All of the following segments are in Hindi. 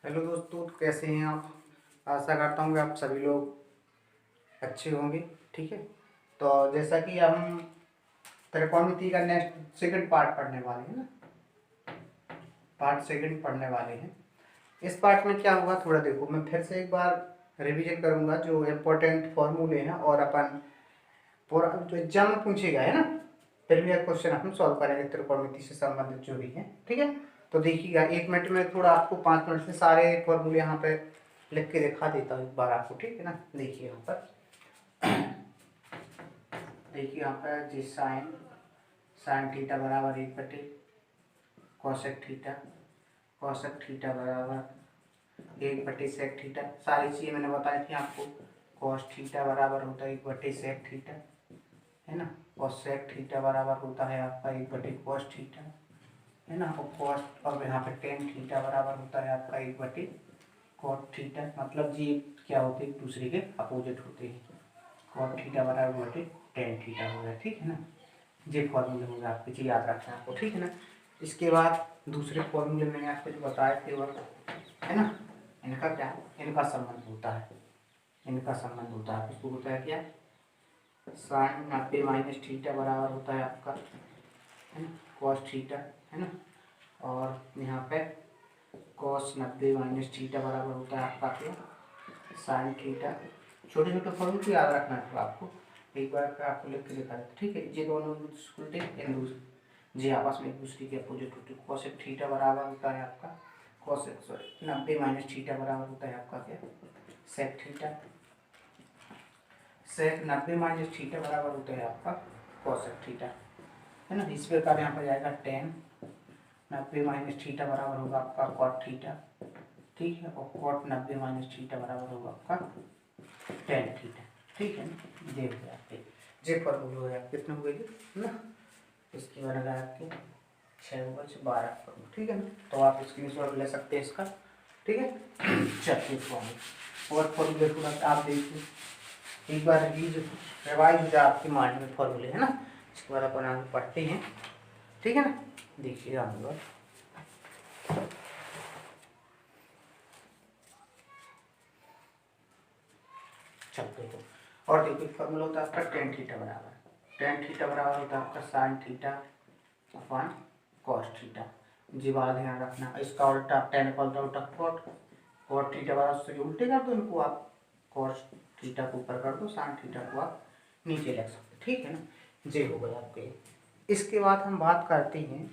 हेलो दोस्तों, कैसे हैं आप। आशा करता हूँ कि आप सभी लोग अच्छे होंगे। ठीक है, तो जैसा कि हम त्रिकोणमिति का नेक्स्ट सेकंड पार्ट पढ़ने वाले हैं ना, पार्ट सेकंड पढ़ने वाले हैं। इस पार्ट में क्या होगा थोड़ा देखो, मैं फिर से एक बार रिवीजन करूंगा जो इम्पोर्टेंट फॉर्मूले हैं और अपन पूरा जो एग्जाम में पूछेगा है ना, प्रीवियस क्वेश्चन हम सॉल्व करेंगे त्रिकोणमिति से संबंधित जो भी है। ठीक है, तो देखिएगा 1 मिनट में थोड़ा आपको 5 मिनट से सारे फॉर्मूले यहाँ पे लिख के दिखा देता हूँ एक बार आपको। ठीक है ना, देखिए यहाँ पर देखिए यहाँ पर जी साइन साइन थीटा बराबर 1/, कॉसेक थीटा कॉसेक थीटा बराबर 1/sec थीटा। सारी चीज़ें मैंने बताई थी आपको। कॉस थीटा बराबर होता है 1/sec थीटा, है ना। और सेक थीटा बराबर होता है आपका 1/cos थीटा, है ना। और कॉस और यहाँ पे टेन थीटा बराबर होता है आपका 1/cot थीटा। मतलब जी क्या होते हैं, एक दूसरे के अपोजिट होते हैं। cot थीटा बराबर टेन थीटा हो गया। ठीक है ना, ये फॉर्मूले हो गया आपके, जी याद रखना है आपको। ठीक है ना, इसके बाद दूसरे फॉर्मूले मैंने आपको जो बताए थे वो है ना, इनका क्या, इनका संबंध होता है, इनका संबंध होता है। इसको होता है क्या, साइन 90 - थीटा बराबर होता है आपका, है ना, कॉस थीटा, है ना। और यहाँ पे कॉस 90 - थीटा बराबर होता है आपका क्या, साइन थीटा। छोटे छोटे फॉर्मूले याद रखना है तो आपको एक बार आपको लिख के दिखा देते। ठीक है, ये दोनों उल्टे जी आपस में एक दूसरे के अपोजिट होते हैं। कॉसेक थीटा बराबर होता है आपका कॉसेक 90 - थीटा बराबर होता है आपका क्या, सेक थीटा। सेक 90 - थीटा बराबर होता है आपका कॉसेक थीटा, है ना। इस प्रकार यहाँ पर जाएगा टेन 90 - थीटा बराबर होगा आपका कॉट थीटा। ठीक है, और कॉट 90 - थीटा बराबर होगा आपका टेन थीटा। ठीक है ना, ये हो गया आपके, जे फॉर्मूले हो गया कितने हो गए ना। इसकी बनेगा आपके 6 होगा 12 फॉर्मूले। ठीक है ना, तो आप स्क्रीनशॉट ले सकते हैं इसका। ठीक है, चलिए फॉर्मूले और फॉर्मूले थोड़ा आप देखिए एक बार रिवाइज हो जाए आपके माइंड में फॉर्मूले, है ना। इसके बाद अपन आगे पढ़ते हैं। ठीक है ना, देखिए आगे चलते हो। और देखिए फॉर्मूला होता है आपका टेन थीटा बराबर, टेन थीटा बराबर होता है आपका sine theta upon cos theta. जी बात ध्यान रखना, इसका उल्टा टेन का उल्टा कॉट, कॉट थीटा बराबर से उल्टे कर दो इनको आप, कॉस थीटा को ऊपर कर दो, साइन थीटा को आप नीचे लिख सकते। ठीक है ना, जे हो गए आपके। इसके बाद हम बात करते हैं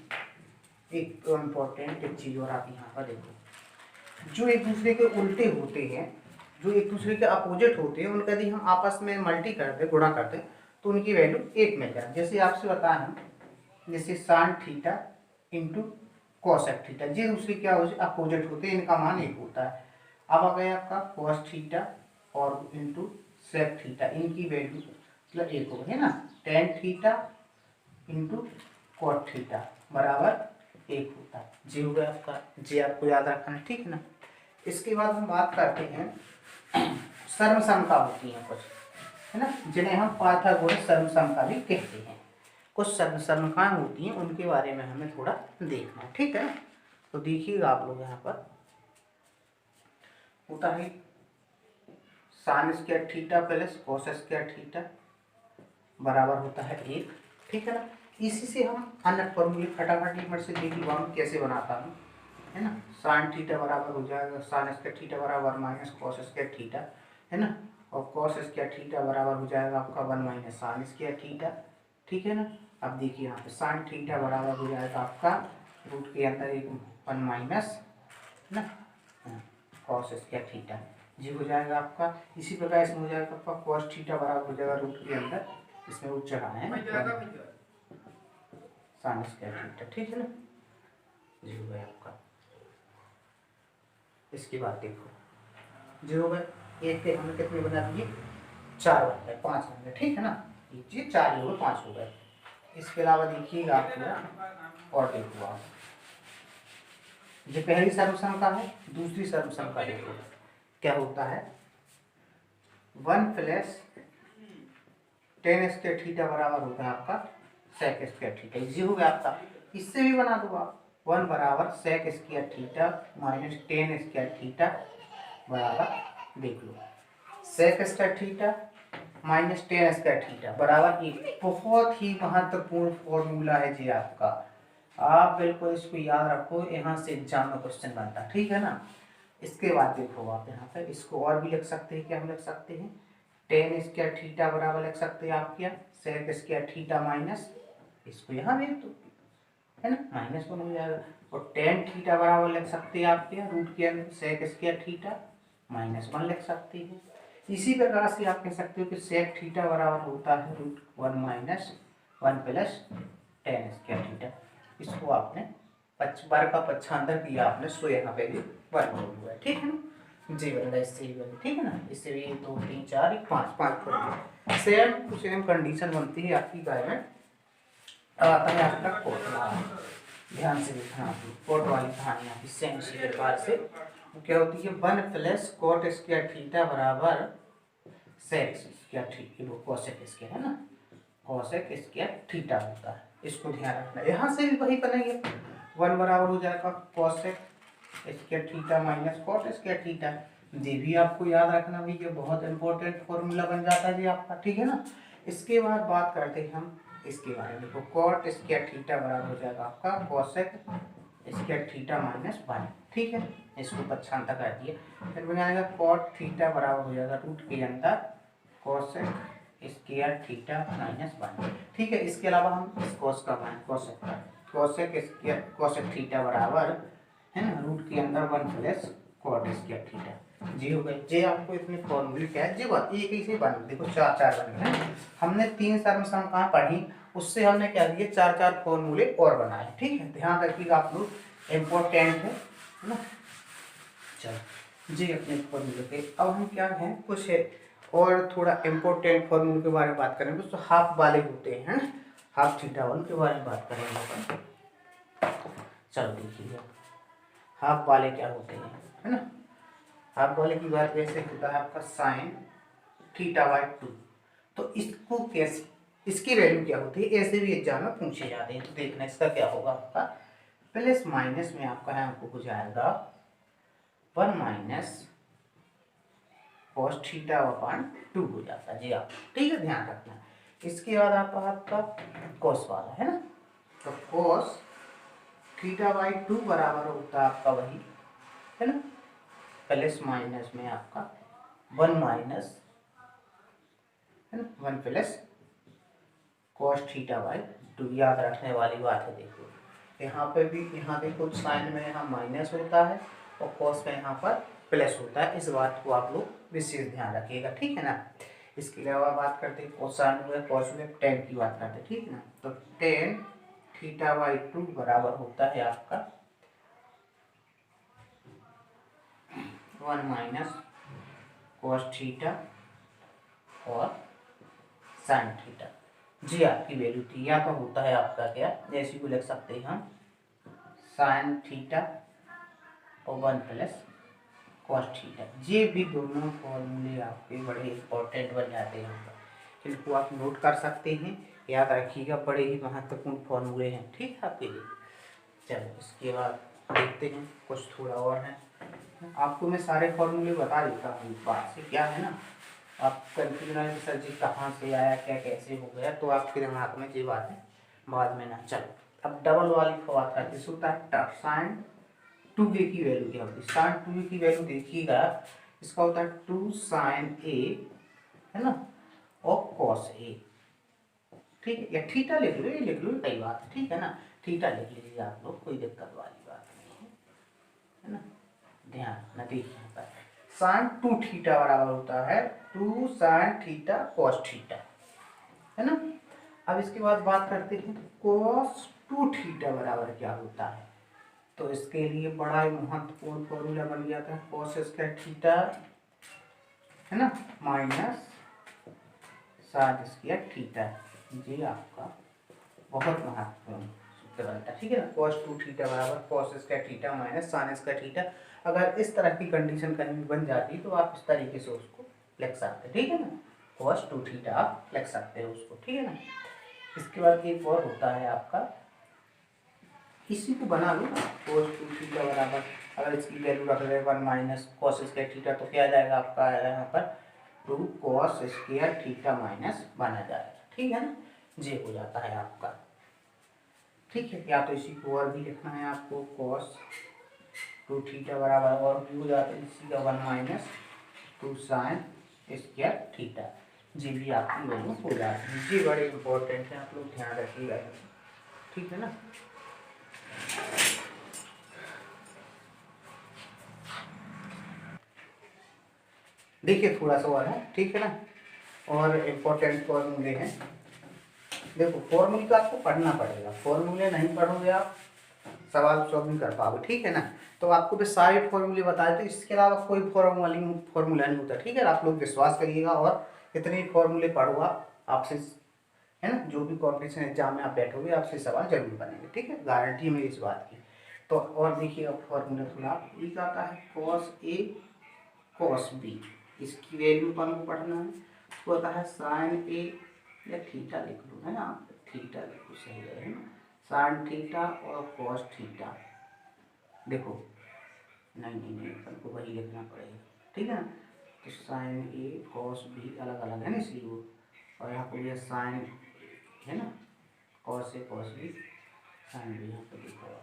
एक इम्पोर्टेंट एक चीज़ और। आप यहाँ पर देखो, जो एक दूसरे के उल्टे होते हैं, जो एक दूसरे के अपोजिट होते हैं, उनका यदि हम आपस में मल्टी करते गुणा करते तो उनकी वैल्यू एक मिल जाए। जैसे आपसे बताया हम, जैसे sine theta into cosec theta, ये दूसरे क्या अपोजिट होते हैं, इनका मान एक होता है। अब आ गया आपका कॉस थीटा और इंटू सेक थीटा, इनकी वैल्यू मतलब एक हो गई, है ना। Tan theta into cot theta बराबर एक होता है। जी हो गया आपका, जी आपको याद रखना है। ठीक है ना, इसके बाद हम बात करते हैं सर्वसमता होती हैं कुछ, है ना, जिन्हें हम पाइथागोरस सर्वसमता भी कहते हैं। कुछ सर्वसमताएं होती हैं, उनके बारे में हमें थोड़ा देखना है। ठीक है ना, तो देखिएगा आप लोग यहाँ पर होता है sine square theta plus cos square theta बराबर होता है एक। ठीक है ना, इसी से हम अन्य फॉर्मूले फटाफट एक मिनट से देख लो हम कैसे बनाता हूँ, है ना। साइन थीटा बराबर हो जाएगा साइन स्क्वायर थीटा बराबर माइनस कॉस स्क्वायर थीटा, है ना। और कॉस स्क्वायर थीटा बराबर हो जाएगा आपका 1 - साइन स्क्वायर थीटा। ठीक है ना, अब देखिए यहाँ पे साइन थीटा बराबर हो जाएगा आपका रूट के अंदर एक 1 - ना कॉस स्क्वायर थीटा, जी हो जाएगा आपका। इसी प्रकार इसमें हो जाएगा आपका कॉस थीटा बराबर हो जाएगा रूट के अंदर, इसमें रूट चढ़ाना है साइन स्क्वायर थीटा। ठीक है ना, जी हो गया आपका। इसके बाद देखो जी हो गए, एक के हमने कितने बना दिए, 4 बन गए, 5 बन गए। ठीक है ना, ये 4 हो गए, 5 हो गए। इसके अलावा देखिएगा आपको और देखो आप, ये पहली सर्वसमता है, दूसरी सर्वसमता देखो क्या होता है, 1 प्लस टेन स्क्वायर थीटा बराबर होता है आपका सेक स्क्वायर थीटा। इजी हो गया आपका, इससे भी बना दो आप, 1 बराबर sec square theta minus tan square theta बराबर, देख लो, sec square theta minus tan square theta बराबर एक बहुत ही महत्वपूर्ण फॉर्मूला है जी आपका। आप बिल्कुल इसको याद रखो, यहाँ से एग्जाम में क्वेश्चन बनता है, ठीक है ना। इसके बाद देखो आप यहाँ पे इसको और भी लिख सकते हैं, क्या हम लिख सकते हैं, टेन स्क्वायर थीटा बराबर लिख सकते हैं आप क्या, सेक स्क्वायर थीटा माइनस, इसको यहाँ भेज दो, है ना, माइनस वन हो जाएगा। और टेन थीटा बराबर लिख सकते हैं आप क्या, रूट के अंदर sec square theta minus one लिख सकते हैं। इसी प्रकार से आप कह सकते हो कि सेक थीटा बराबर होता है root one minus one plus tan square theta. इसको आपने बार का पक्षांतर किया आपने, सो यहाँ पे भी वर्ग हो हुआ है, ठीक है ना। जी बन रहा है, इससे भी बन, ठीक है ना, इससे भी 1 2 3 4 5 सेम टू सेम कंडीशन बनती है आपकी गाय में। आता है आपका कोट, ध्यान से देखना आप कोट वाली कहानी आपकी सेम इसी प्रकार से क्या होती है, 1 प्लस कोट स्क्वायर थीटा बराबर सेक स्क्वायर थीटा, वो कोसेक स्क्वायर है ना, कोसेक स्क्वायर थीटा होता है, इसको ध्यान रखना। यहाँ से भी वही बनेंगे, 1 बराबर हो जाएगा cosec square theta minus cot square theta, ये भी आपको याद रखना भी, ये बहुत इंपॉर्टेंट फॉर्मूला बन जाता है जी आपका, ठीक है ना। इसके बाद बात करते हैं हम इसके बारे में, देखो कोट स्क्वायर थीटा बराबर हो जाएगा आपका cosec square theta minus one, ठीक है, इसको पक्षांतर कर दिया, फिर बन जाएगा कोट थीटा बराबर हो जाएगा रूट के अंदर cosec square theta minus one, ठीक है। इसके अलावा हम इस कोस का मान कोसेक स्क्वायर कोसेक थीटा बराबर, है ना, रूट के अंदर 1 प्लस कोट स्क्वायर थीटा, जी हो गए। जे आपको इसमें फॉर्मूले क्या है, जी बात एक ही से बन, देखो 4 4 बन गए, हमने 3 सम कहाँ पढ़ी, उससे हमने क्या किया 4 4 फॉर्मूले और बनाए, ठीक है, ध्यान रखिएगा आप लोग, इम्पोर्टेंट है ना। चलो जी, अपने फॉर्मूले पे अब हम क्या है कुछ है और थोड़ा इम्पोर्टेंट फॉर्मूले के बारे में बात करेंगे, तो हाफ वाले होते हैं ना, हाफ थीटा वन के बारे में बात करेंगे अपन। चलो देखिए हाफ वाले क्या होते हैं, है ना। हाफ वाले की बात वैसे होता है आपका साइन थीटा बाई 2, तो इसको कैसे, इसकी वैल्यू क्या होती है, ऐसे भी एग्जाम में पूछे जाते हैं, तो देखना इसका क्या होगा आपका प्लस माइनस में आपका है आपको हो जाएगा 1 माइनस कॉस थीटा अपॉन 2 हो जाता है जी आप, ठीक है, ध्यान रखना। इसके बाद आपका कॉस वाला है ना, तो कॉस थीटा बाई 2 बराबर होता है आपका वही, है ना, प्लस माइनस में आपका 1 माइनस, है ना, 1 प्लस कॉस थीटा बाई 2, याद रखने वाली बात है। देखो यहाँ पे भी, यहाँ देखो साइन में यहाँ माइनस होता है और कॉस में यहाँ पर प्लस होता है, इस बात को आप लोग विशेष ध्यान रखिएगा, ठीक है ना। इसके अलावा बात करते हैं कोसाइन में, कॉस में टेन की बात करते हैं, ठीक है ना, तो टेन थीटा बाई 2 बराबर होता है आपका 1 माइनस कॉस थीटा और साइन थीटा, जी आपकी वैल्यू थी, या तो होता है आपका क्या, जैसे को लिख सकते हैं हम साइन थीटा और 1 प्लस कॉस थीटा, ये भी दोनों फॉर्मूले आपके बड़े इंपॉर्टेंट बन जाते हैं, इनको आप नोट कर सकते हैं, याद रखिएगा, बड़े ही महत्वपूर्ण फॉर्मूले हैं, ठीक है आपके लिए। चलो इसके बाद देखते हैं कुछ थोड़ा और है, आपको मैं सारे फॉर्मूले बता देता हूँ, बात से क्या है ना, आप कंफ्यूजन सर जी कहाँ से आया क्या कैसे हो गया, तो आपके दिमाग में ये बात है बाद में ना। चलो अब डबल वाली बात करते हैं, होता है साइन 2a की वैल्यू क्या होती है, साइन 2a की वैल्यू देखिएगा, इसका होता है 2 साइन a, है ना, और कॉस a, ठीक है, या थीटा लिख लो, ये लिख लो, कई बात है, ठीक है ना, थीटा लिख लीजिए आप लोग, कोई दिक्कत वाली बात नहीं है ना। ध्यान न देखिए, साइन 2 थीटा बराबर होता है 2 साइन थीटा कॉस थीटा, है ना। अब इसके बाद बात करते हैं कॉस 2 थीटा बराबर क्या होता है, तो इसके लिए बड़ा ही महत्वपूर्ण फॉर्मूला बन जाता है कॉस स्क्वायर थीटा, है ना, माइनस साइन स्क्वायर थीटा, जी आपका बहुत महत्वपूर्ण सूत्र बनता है, ठीक है ना, कॉस 2 थीटा बराबर cos square theta minus sine square theta. अगर इस तरह की कंडीशन कहीं बन जाती तो आप इस तरीके से उसको लिख सकते, ठीक है ना, कॉस 2 थीटा आप लिख सकते हो उसको, ठीक है ना। इसके बाद एक और होता है आपका इसी को बना लो cos 2 थीटा बराबर, अगर इसकी वैल्यू रख रहे 1 माइनस cos स्क्वायर थीटा तो क्या आ जाएगा आपका यहाँ पर 2 cos स्क्वायर थीटा माइनस बना जाएगा, ठीक है ना, ये हो जाता है आपका, ठीक है। या तो इसी को और भी लिखना है आपको cos 2 थीटा बराबर और भी हो जाता है इसी का 1 माइनस 2 साइन स्क्वायर थीटा, ये भी आपकी वैल्यू हो जाती है। ये बड़े इंपॉर्टेंट है, आप लोग ध्यान रखिएगा, ठीक है ना। देखिए थोड़ा सा और है, ठीक है ना, और इम्पोर्टेंट फॉर्मूले हैं। देखो फॉर्मूले का आपको पढ़ना पड़ेगा, फॉर्मूले नहीं पढ़ोगे आप सवाल सॉल्व नहीं कर पाओगे, ठीक है ना। तो आपको भी सारे फॉर्मूले बताए, तो इसके अलावा कोई फॉर्मूला नहीं होता, ठीक है। आप लोग विश्वास करिएगा और इतने फॉर्मूले पढ़ो आप, आपसे है ना, जो भी कॉम्पिटिशन एग्जाम में आप बैठोगे आपसे सवाल जरूर बनेंगे, ठीक है, गारंटी मेरी इस बात की। तो और देखिए अब फॉर्मूला थोड़ा एक आता है cos A cos B, इसकी वैल्यू पर हमको पढ़ना है, उसको आता है sin A या थीटा लिख लो, है ना, थीटा लिखो सही है ना, sin थीटा और cos थीटा। देखो नहीं नहीं नहीं हमको वही लिखना पड़ेगा, ठीक है ना। तो sin A cos B अलग अलग है ना इसलिए वो, और यहाँ पर यह sin है ना, cos A cos B sin B, यहाँ पर देखो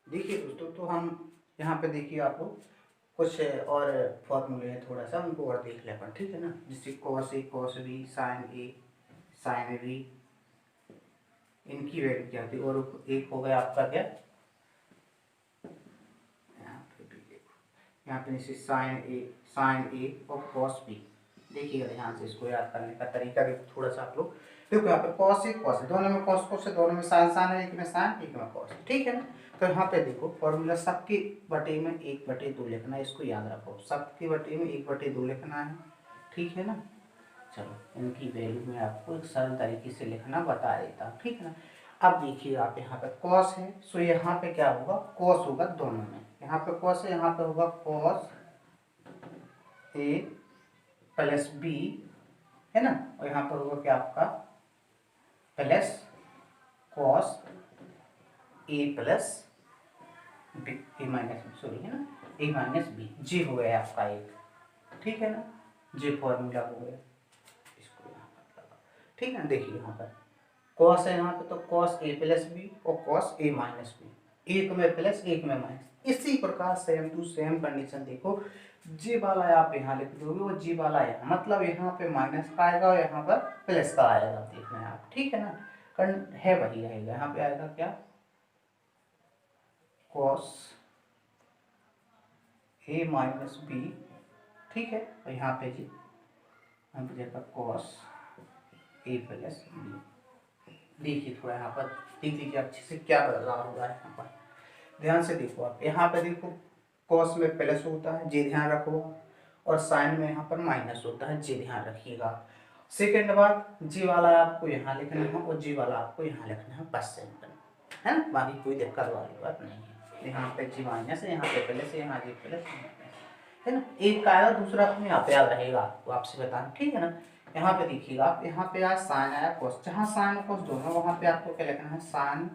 देखिए दोस्तों, तो हम यहाँ पे देखिए आप लोग कुछ और फॉर्मूले हैं, थोड़ा सा उनको और देख ले अपन, ठीक है ना। जैसे cos A cos B sin A sin B, इनकी वैल्यू क्या थी, और एक हो गया आपका क्या, यहाँ पे भी देखो, यहाँ पे जैसे sin A और cos B, देखिएगा ध्यान से, इसको याद करने का तरीका देखो थोड़ा सा आप लोग। देखो यहाँ पे cos A cos A, दोनों में cos है, दोनों में sin है, एक में sin एक में cos, ठीक है ना। तो यहाँ पे देखो फॉर्मूला सबके बटे में 1/2 लिखना है, इसको याद रखो, सबके बटे में 1/2 लिखना है, ठीक है ना। चलो इनकी वैल्यू में आपको एक सरल तरीके से लिखना बता देता हूँ, ठीक है ना। अब देखिए आप यहाँ पे cos है, सो यहाँ पे क्या होगा, cos होगा दोनों में, यहाँ पे cos है, यहाँ पे होगा cos A प्लस B, है ना, और यहाँ पर होगा क्या आपका plus cos A plus B, A minus sorry है ना, A माइनस B, जी हो गया आपका एक, ठीक है ना, जी फॉर्मूला हो गया, इसको यहाँ पर लगा, ठीक है ना। देखिए यहाँ पर cos है, यहाँ पे तो cos A प्लस B और cos A माइनस B, एक में प्लस एक में माइनस, इसी प्रकार सेम टू सेम कंडीशन देखो, जी वाला आप यहाँ लिख दोगे और जी वाला यहाँ, मतलब यहाँ पे माइनस का आएगा और यहाँ पर प्लस का आएगा, देखना है आप, ठीक है ना, है वही रहेगा, यहाँ पे आएगा क्या cos A माइनस B, ठीक है, और यहाँ पे जी यहाँ पे जाएगा cos A प्लस B। देखिए थोड़ा यहाँ पर देख लीजिए अच्छे से क्या बदलाव हुआ है, यहाँ पर ध्यान से देखो आप, यहाँ पे देखो cos में प्लस होता है, जी ध्यान रखो, और साइन में यहाँ पर माइनस होता है, जी ध्यान रखिएगा। सेकेंड बात, जी वाला आपको यहाँ लिखना है और जी वाला आपको यहाँ लिखना है, बस सिंपल है ना, बाकी कोई दिक्कत वाली बात नहीं है। यहाँ पे जी माइनस है, यहाँ पे प्लस है, यहाँ जी प्लस है ना, एक का आएगा दूसरा अपने यहाँ पे याद रहेगा, आपको आपसे बताना, ठीक है ना। यहाँ पे देखिएगा आप, यहाँ पे आज साइन आया कोस, जहाँ साइन कोस दोनों वहाँ पे आपको क्या लिखना है, साइन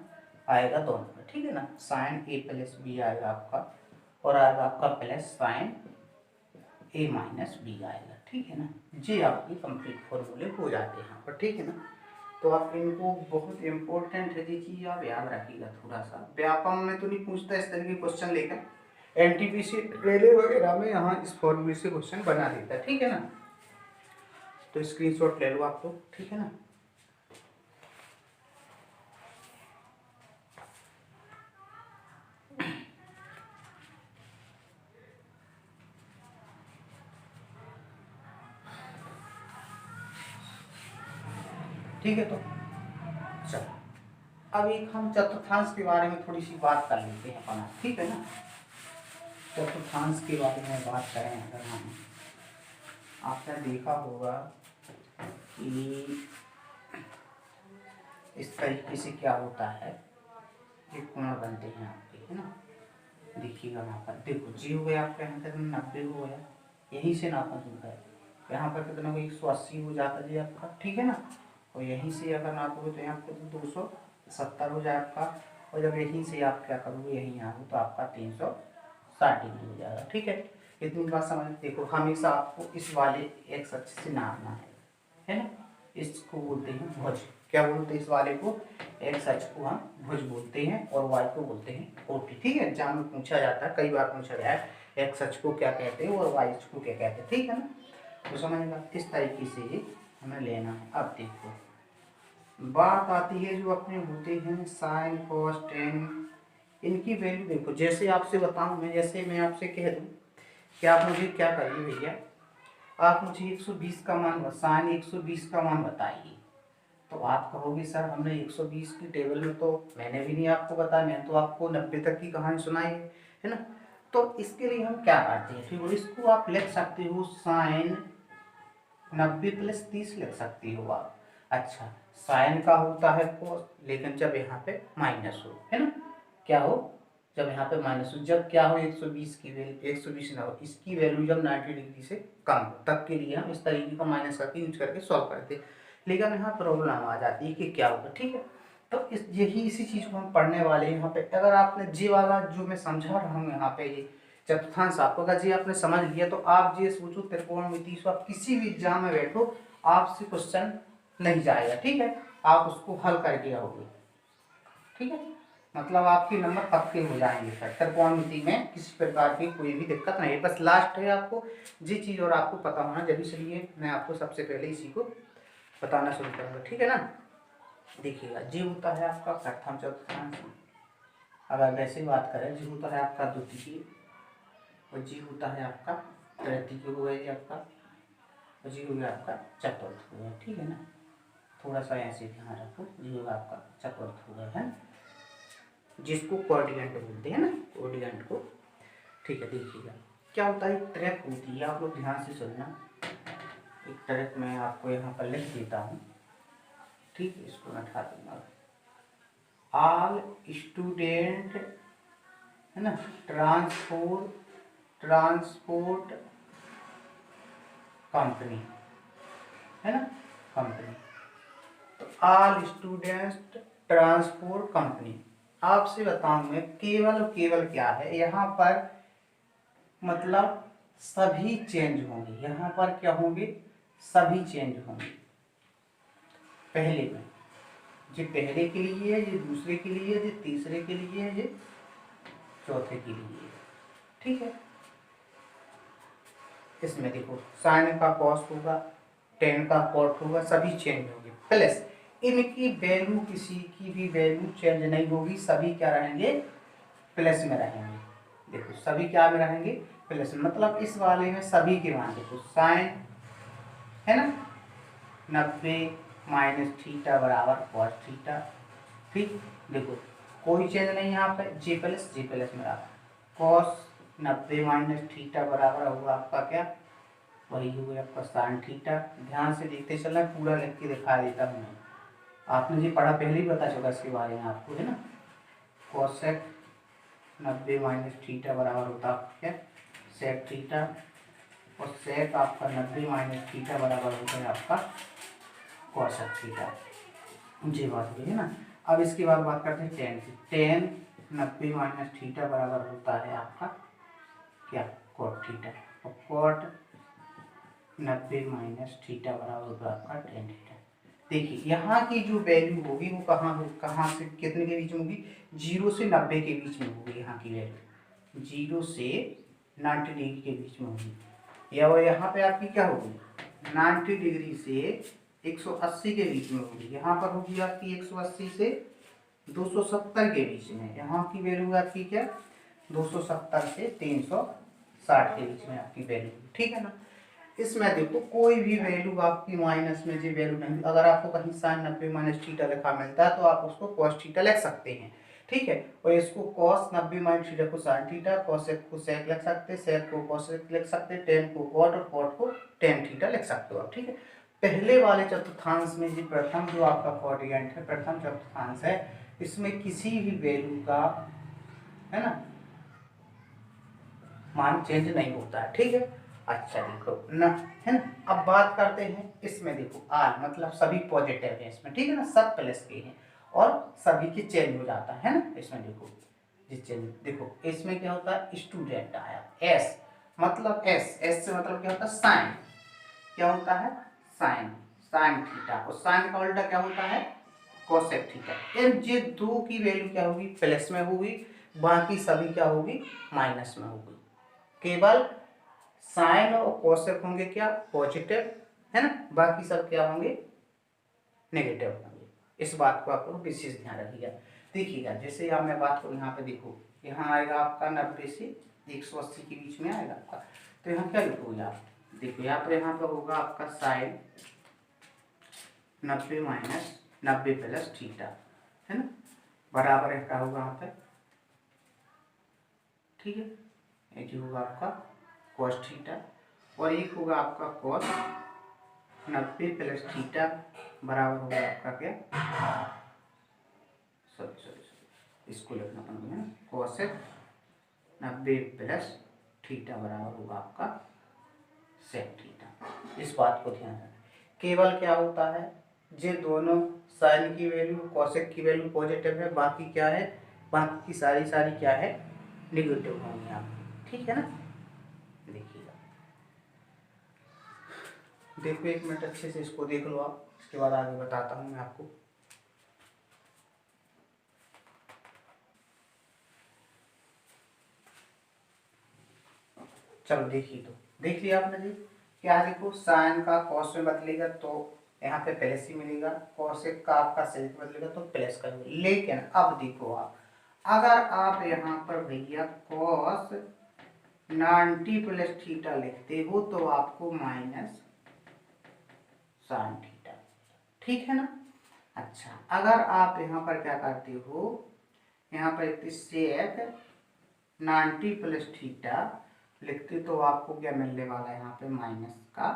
आएगा दोनों में, ठीक है ना, साइन A प्लस B आएगा आपका, और आएगा आपका plus sign A minus B आएगा, ठीक है ना। जी आपकी कंप्लीट फॉर्मूले हो जाते हैं यहाँ पर, ठीक है ना। तो आप इनको बहुत इंपॉर्टेंट है ये चीज़, आप याद रखिएगा थोड़ा सा, व्यापम में तो नहीं पूछता इस तरह के क्वेश्चन लेकर, NTPC रेलवे वगैरह में यहाँ इस फॉर्मूले से क्वेश्चन बना देता है, ठीक है ना। तो स्क्रीनशॉट ले लो आप लोग, ठीक है ना। ठीक है, तो चलो अब एक हम चतुर्थांश के बारे में थोड़ी सी बात कर लेते हैं अपना, ठीक है ना। चतुर्थांश के बारे में बात करें अगर हम, आपने देखा होगा कि इस तरीके से क्या होता है, ये कोण बनते हैं आपके, है ना। देखिएगा वहाँ पर देखो जी हो गया आपका यहाँ तक 90 हो गया, यहीं से नापा शुरू है, यहाँ पर कितना हो 180 हो जाता जी आपका, ठीक है ना। और यहीं से अगर नापोगे तो यहाँ पर 270 हो जाए आपका, और जब यहीं से आप क्या करोगे यहीं आओगे तो आपका 360 डिग्री हो जाएगा, ठीक है। इतनी बात समझ। देखो हमेशा आपको इस वाले एक्स अक्ष से नापना है ना। इसको बोलते हैं भुज। क्या बोलते हैं इस वाले को? एक्स अक्ष को हम भुज बोलते हैं और वाई को बोलते हैं कोटि, ठीक है। एग्जाम में पूछा जाता है, कई बार पूछा गया है एक्स अक्ष को क्या कहते हैं और वाई अक्ष को क्या कहते हैं, ठीक है ना। तो समझना इस तरीके से ये हमें लेना है। अब देखो बात आती है जो अपने होते हैं साइन कॉस टेन, इनकी वैल्यू देखो। जैसे आपसे बताऊं मैं, जैसे मैं आपसे कह दूं कि आप मुझे क्या करिए भैया, आप मुझे 120 का मान साइन 120 का मान बताइए, तो आप कहोगे सर हमने 120 की टेबल में तो मैंने भी नहीं आपको बताया, मैंने तो आपको 90 तक की कहानी सुनाई है ना। तो इसके लिए हम क्या करते हैं, ठीक है, इसको आप लिख सकते हो साइन 90 + 30 लिख सकती हो आप। अच्छा साइन का होता है कोस, लेकिन जब यहाँ पे माइनस हो, है ना, क्या हो, जब यहाँ पे माइनस हो, जब क्या हो 120 की वैल्यू 120 ना हो, इसकी वैल्यू जब 90 डिग्री से कम हो, तब के लिए हम इस तरीके का माइनस करके यूज करके सॉल्व करते हैं। लेकिन यहाँ प्रॉब्लम आ जाती है कि क्या होगा, ठीक है। तो इसी चीज को हम पढ़ने वाले हैं यहाँ पे। अगर आपने जी वाला जो मैं समझा रहा हूँ यहाँ पे ये चतुर्थांश आपको अगर जी आपने समझ लिया तो आप ये सोचो त्रिकोणमिति से आप किसी भी एग्जाम में बैठो आपसे क्वेश्चन नहीं जाएगा, ठीक है, आप उसको हल करके आओगे, ठीक है। मतलब आपके नंबर पक्के हो जाएंगे फिर त्रिकोणमिति में किसी प्रकार की कोई भी दिक्कत नहीं है। बस लास्ट है आपको जी चीज़ और आपको पता होना जरूरी, इसलिए मैं आपको सबसे पहले इसी को बताना शुरू करूँगा, ठीक है ना। देखिएगा जी होता है आपका प्रथम चतुर्थांश, अगर वैसे बात करें जी होता है आपका द्वितीय, और जी होता है आपका तृतीय हो गया आपका, और जी हो गया आपका चतुर्थ हो गया, ठीक है ना। थोड़ा सा ऐसे ध्यान रखो, जी होगा आपका चतुर्थ हो गया है, जिसको कोऑर्डिनेट बोलते हैं ना, कोऑर्डिनेट को, ठीक है। देखिएगा क्या होता है, ट्रैक होती है, आप लोग ध्यान से सुनना। एक ट्रैक मैं आपको यहाँ पर लिख देता हूँ, ठीक है, इसको मैं हटा दूंगा। ऑल स्टूडेंट, है ना, ट्रांसपोर्ट कंपनी, है ना, कंपनी, तो ऑल स्टूडेंट ट्रांसपोर्ट कंपनी। आपसे बताऊं मैं केवल क्या है यहाँ पर, मतलब सभी चेंज होंगे, यहाँ पर क्या होंगे, सभी चेंज होंगे। पहले में ये पहले के लिए है, ये दूसरे के लिए है, ये तीसरे के लिए है, ये चौथे के लिए है, ठीक है। इसमें देखो साइन का कॉस होगा, टेन का कॉट होगा, सभी चेंज होंगे, प्लस इनकी वैल्यू किसी की भी वैल्यू चेंज नहीं होगी, सभी क्या रहेंगे, प्लस में रहेंगे। देखो सभी क्या में रहेंगे, प्लस में, मतलब इस वाले में सभी के मान देखो साइन, है ना, 90 - थीटा बराबर कॉस थीटा, ठीक। देखो कोई चेंज नहीं यहाँ पे, जी प्लस में रहा, कॉस 90 - थीटा बराबर होगा आपका क्या, वही हो गया आपका साइन थीटा। ध्यान से देखते चलना, पूरा लिख के दिखा देता हूँ मैं, आपने जी पढ़ा पहले ही पता चला इसके बारे में आपको, है ना। कोसेक 90 - थीटा बराबर होता है क्या, सेक थीटा, और सेक आपका 90 - थीटा बराबर होता है आपका कोसेक थीटा, ये बात हुई है ना। अब इसके बाद बात करते हैं टेन की। टेन 90 - थीटा बराबर होता है आपका क्या, कोट थीटा, और कोट 90 - थीटा बराबर होगा आपका टेन थीटा। देखिए यहाँ की जो वैल्यू होगी वो कहाँ से कितने के बीच में होगी, 0 से 90 के बीच में होगी। यहाँ की वैल्यू 0 से 90 डिग्री के बीच में होगी, या वो यहाँ पे आपकी क्या होगी 90 डिग्री से 180 के बीच में होगी। यहाँ पर होगी आपकी 180 से 270 के बीच में। यहाँ की वैल्यू आपकी क्या 270 से 360 के बीच में आपकी वैल्यू, ठीक है ना। इसमें देखो कोई भी वैल्यू आपकी माइनस में जो वैल्यू नहीं, अगर आपको कहीं साइन 90 - थीटा लिखा मिलता है तो आप उसको कॉस थीटा लिख सकते हैं, ठीक है। और इसको कॉस 90 - थीटा को साइन थीटा, कॉसेक को सेक लिख सकते हैं, सेक को कॉसेक लिख सकते हैं, टेन को कॉट और कॉट को टेन थीटा लिख सकते हो आप, ठीक है। पहले वाले चतुर्थांश में जो प्रथम जो आपका कोऑर्डिनेट है, प्रथम चतुर्थांश है, इसमें किसी भी वैल्यू का, है ना, मान चेंज नहीं होता है, ठीक है। अच्छा देखो ना, है ना। अब बात करते हैं इसमें, देखो आल मतलब सभी पॉजिटिव है इसमें, ठीक है ना, सब प्लस के हैं और सभी की चेंज हो जाता है ना इसमें। देखो जिस चेंज, देखो इसमें क्या होता है, स्टूडेंट आया, एस मतलब एस, एस से मतलब क्या होता है, साइन, क्या होता है, साइन, साइन थीटा, और साइन का उल्टा क्या होता है, कोसेक थीटा। इन ये दो की वैल्यू क्या होगी, प्लस में होगी, बाकी सभी क्या होगी, माइनस में होगी। केवल साइन और कोसेक होंगे क्या, पॉजिटिव, है ना, बाकी सब क्या होंगे, नेगेटिव होंगे। इस बात को आप लोग विशेष ध्यान रखिएगा। देखिएगा जैसे अब मैं बात करूँ यहाँ पे, देखो यहाँ आएगा आपका 90 से 180 के बीच में आएगा आपका, तो यहाँ क्या लिखोगे आप, देखो यहाँ पर होगा आपका साइन 90 माइनस 90 प्लस थीटा, है ना, बराबर है क्या होगा यहाँ पे, ठीक है, ये होगा आपका कॉस थीटा, और एक होगा आपका कॉस 90 प्लस थीटा बराबर होगा आपका क्या, सॉरी इसको लिखना पड़ेगा ना, कोसेक 90 प्लस थीटा बराबर होगा आपका सेक थीटा। इस बात को ध्यान रखना। केवल क्या होता है, ये दोनों साइन की वैल्यू कोसेक की वैल्यू पॉजिटिव है, बाकी क्या है, बाकी की सारी क्या है, नेगेटिव होंगी आपकी, ठीक है ना। देखिएगा, देखो एक मिनट अच्छे से इसको देख लो आप, इसके बाद आगे बताता हूँ मैं आपको। चलो देखिए, तो देख लिया आपने जी, क्या देखो साइन का कॉस में बदलेगा तो यहाँ पे प्लस ही मिलेगा, कॉसेक का आपका सेक बदलेगा तो प्लस का मिलेगा। लेकिन अब देखो आप, अगर आप यहाँ पर भैया कॉस 90 प्लस थीटा लिखते हो तो आपको माइनस साइन थीटा, ठीक है ना। अच्छा अगर आप यहाँ पर क्या करते हो, यहाँ पर सेक 90 प्लस थीटा लिखते तो आपको क्या मिलने वाला है, यहाँ पे माइनस का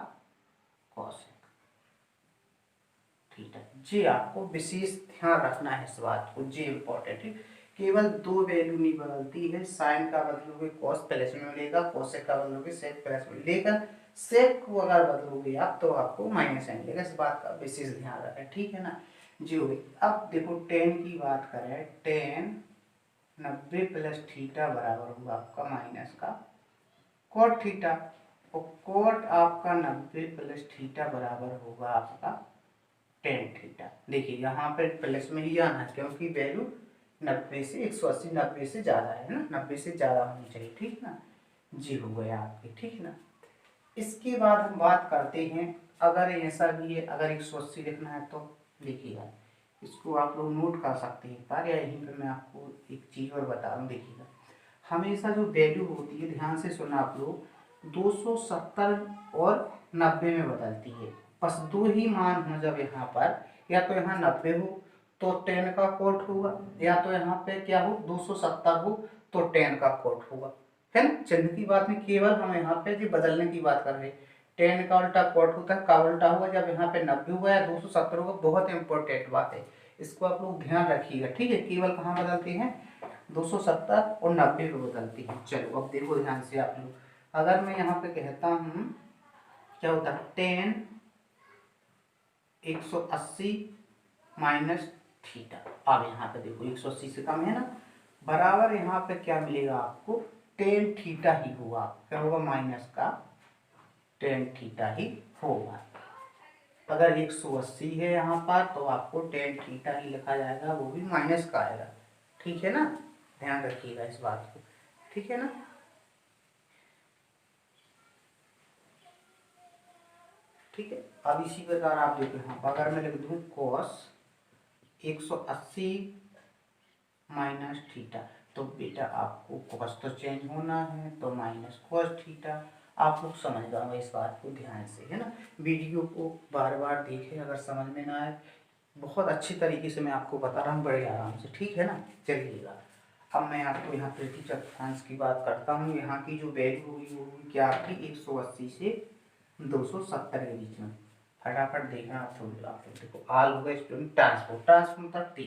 कॉसेक थीटा। जी आपको विशेष ध्यान रखना है इस बात को, जी इम्पोर्टेंट है। केवल दो वैल्यू नहीं बदलती है, साइन का बदलोगे कॉस प्लस में मिलेगा, कॉसेक का बदलोगे सेक प्लस में मिलेगा, सेक को अगर बदलोगे आप तो आपको माइनस में मिलेगा। इस बात का विशेष ध्यान रखें, ठीक है ना जी हो गई। अब देखो टेन की बात करें, टेन 90 प्लस थीटा बराबर होगा आपका माइनस का कोट थीटा, और कोट आपका 90 प्लस थीटा बराबर होगा आपका टेन थीटा। देखिए यहाँ पे प्लस में ही आना है क्योंकि वैल्यू 90 से 180, 90 से ज़्यादा है ना, 90 से ज़्यादा होनी चाहिए, ठीक ना जी हो गया आपके, ठीक है ना। इसके बाद हम बात करते हैं, अगर ऐसा भी है, अगर 180 लिखना है तो देखिएगा, इसको आप लोग नोट कर सकते हैं पर, या यहीं पर मैं आपको एक चीज़ और बता रहा हूँ। देखिएगा हमेशा जो वैल्यू होती है, ध्यान से सुना आप लोग, 270 और 90 में बदलती है, बस दो ही मान हो जब यहाँ पर, या तो यहाँ 90 हो तो 10 का कोट होगा, या तो यहाँ पे क्या हो 270 हो तो 10 का कोट होगा, है ना। चिन्ह की बात नहीं, केवल हम यहाँ पे जो बदलने की बात कर रहे हैं, 10 का उल्टा कोट होता है, का उल्टा हुआ जब यहाँ पे 90 हुआ या 270 होगा। बहुत इंपॉर्टेंट बात है, इसको आप लोग ध्यान रखिएगा, ठीक है। केवल कहाँ बदलते हैं, 270 और 90 पे बदलती है। चलो अब देखो ध्यान से आप लोग, अगर मैं यहाँ पे कहता हूँ क्या होता है, 10 180 माइनस थीटा, अब यहाँ पे देखो 180 से कम है ना, बराबर यहाँ पे क्या मिलेगा आपको, टेन थीटा ही होगा, क्या होगा, माइनस का टेन थीटा ही होगा। अगर 180 है यहाँ पर तो आपको टेन थीटा ही लिखा जाएगा, वो भी माइनस का आएगा, ठीक है ना, ध्यान रखिएगा इस बात को, ठीक है ना। ठीक है, अब इसी प्रकार आप देखो यहाँ पर, अगर मैं लिख दूँ कॉस 180 माइनस थीटा, तो बेटा आपको कॉस तो चेंज होना है तो माइनस कॉस थीटा। आप लोग समझ गए इस बात को ध्यान से, है ना। वीडियो को बार बार देखें, अगर समझ में ना आए, बहुत अच्छी तरीके से मैं आपको बता रहा हूँ बड़े आराम से, ठीक है ना। चलिएगा अब मैं आपको यहाँ पृथ्वी चतुर्थांश की बात करता हूँ। यहाँ की जो वैल्यू होगी वो होगी क्या आपकी, 180 से 270 के बीच में। फटाफट देखना आप थोड़ी, आप लोग देखो, आल होगा स्टूडेंट ट्रांसपोर्ट, ट्रांसपोर्ट मतलब टी,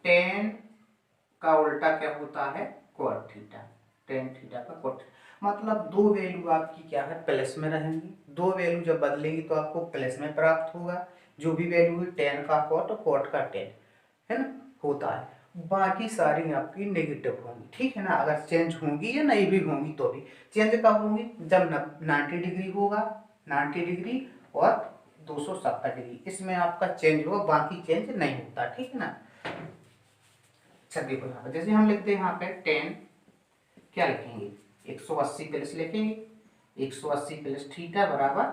टेन का उल्टा क्या होता है, कोट थीटा, टेन थीटा का कोट। मतलब दो वैल्यू आपकी क्या है, प्लस में रहेंगी। दो वैल्यू जब बदलेंगी तो आपको प्लस में प्राप्त होगा। जो भी वैल्यू है टेन का कॉट और कॉट का टेन, है ना, होता है। बाकी सारी आपकी नेगेटिव होंगी, ठीक है ना। अगर चेंज होंगी या नहीं भी होंगी तो भी चेंज कब होंगी, जब 90 डिग्री होगा, 90 डिग्री और 270 डिग्री, इसमें आपका चेंज होगा, बाकी चेंज नहीं होता, ठीक है ना। अच्छा देखो यहाँ पे जैसे हम लिखते हैं यहाँ पे 10, क्या लिखेंगे, 180 प्लस लिखेंगे, 180 प्लस थीटा बराबर